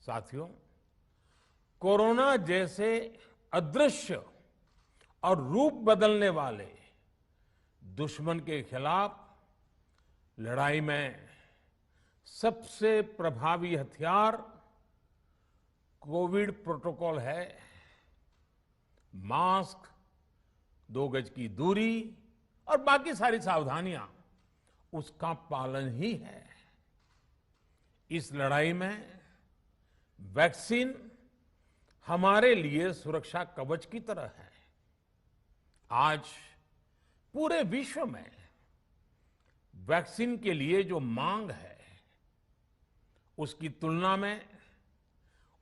साथियों, कोरोना जैसे अदृश्य और रूप बदलने वाले दुश्मन के खिलाफ लड़ाई में सबसे प्रभावी हथियार कोविड प्रोटोकॉल है। मास्क, 2 गज की दूरी और बाकी सारी सावधानियां उसका पालन ही है। इस लड़ाई में वैक्सीन हमारे लिए सुरक्षा कवच की तरह है। आज पूरे विश्व में वैक्सीन के लिए जो मांग है, उसकी तुलना में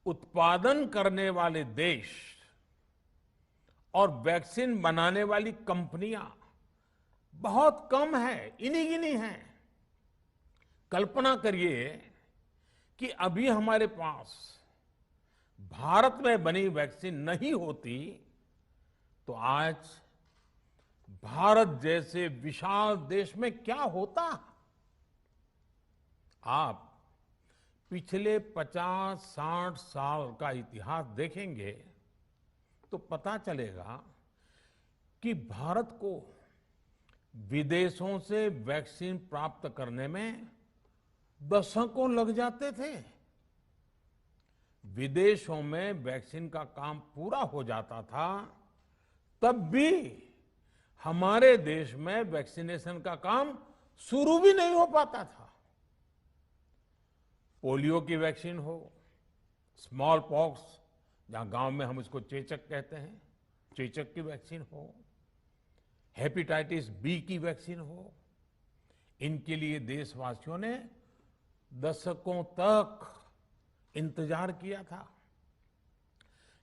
उत्पादन करने वाले देश और वैक्सीन बनाने वाली कंपनियां बहुत कम है, इन्हीं गिनी हैं। कल्पना करिए कि अभी हमारे पास भारत में बनी वैक्सीन नहीं होती तो आज भारत जैसे विशाल देश में क्या होता। आप पिछले 50-60 साल का इतिहास देखेंगे तो पता चलेगा कि भारत को विदेशों से वैक्सीन प्राप्त करने में दशकों लग जाते थे। विदेशों में वैक्सीन का काम पूरा हो जाता था, तब भी हमारे देश में वैक्सीनेशन का काम शुरू भी नहीं हो पाता था। पोलियो की वैक्सीन हो, स्मॉल पॉक्स, जहां गांव में हम उसको चेचक कहते हैं, चेचक की वैक्सीन हो, हेपेटाइटिस बी की वैक्सीन हो, इनके लिए देशवासियों ने दशकों तक इंतजार किया था।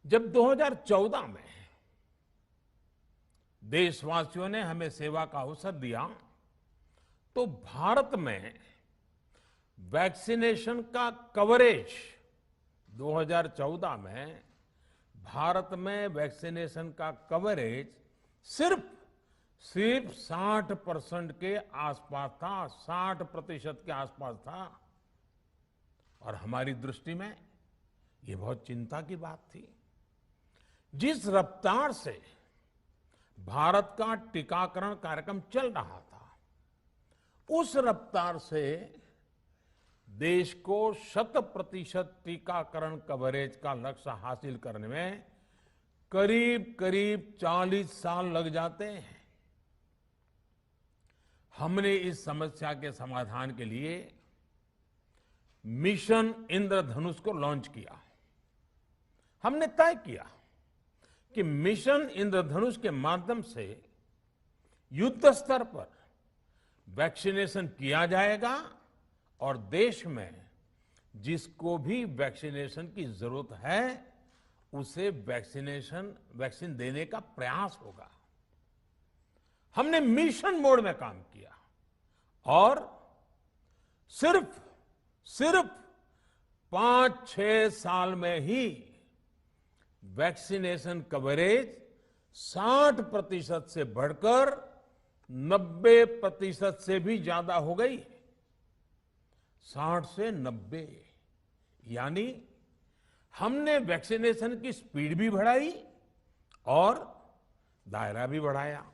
जब 2014 में देशवासियों ने हमें सेवा का अवसर दिया तो भारत में वैक्सीनेशन का कवरेज 2014 में भारत में वैक्सीनेशन का कवरेज सिर्फ 60% के आसपास था, 60% के आसपास था। और हमारी दृष्टि में ये बहुत चिंता की बात थी। जिस रफ्तार से भारत का टीकाकरण कार्यक्रम चल रहा था, उस रफ्तार से देश को 100% टीकाकरण कवरेज का लक्ष्य हासिल करने में करीब करीब 40 साल लग जाते हैं। हमने इस समस्या के समाधान के लिए मिशन इंद्रधनुष को लॉन्च किया। हमने तय किया कि मिशन इंद्रधनुष के माध्यम से युद्ध स्तर पर वैक्सीनेशन किया जाएगा और देश में जिसको भी वैक्सीनेशन की जरूरत है उसे वैक्सीन देने का प्रयास होगा। हमने मिशन मोड में काम किया और सिर्फ 5-6 साल में ही वैक्सीनेशन कवरेज 60% से बढ़कर 90% से भी ज्यादा हो गई। 60 से 90, यानी हमने वैक्सीनेशन की स्पीड भी बढ़ाई और दायरा भी बढ़ाया।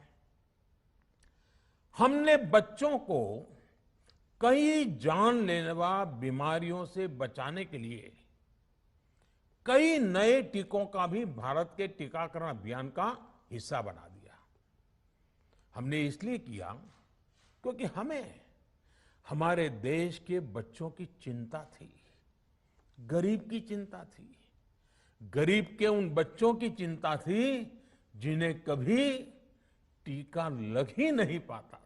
हमने बच्चों को कई जानलेवा बीमारियों से बचाने के लिए कई नए टीकों का भी भारत के टीकाकरण अभियान का हिस्सा बना दिया। हमने इसलिए किया क्योंकि हमें हमारे देश के बच्चों की चिंता थी, गरीब की चिंता थी, गरीब के उन बच्चों की चिंता थी जिन्हें कभी टीका लग ही नहीं पाता था।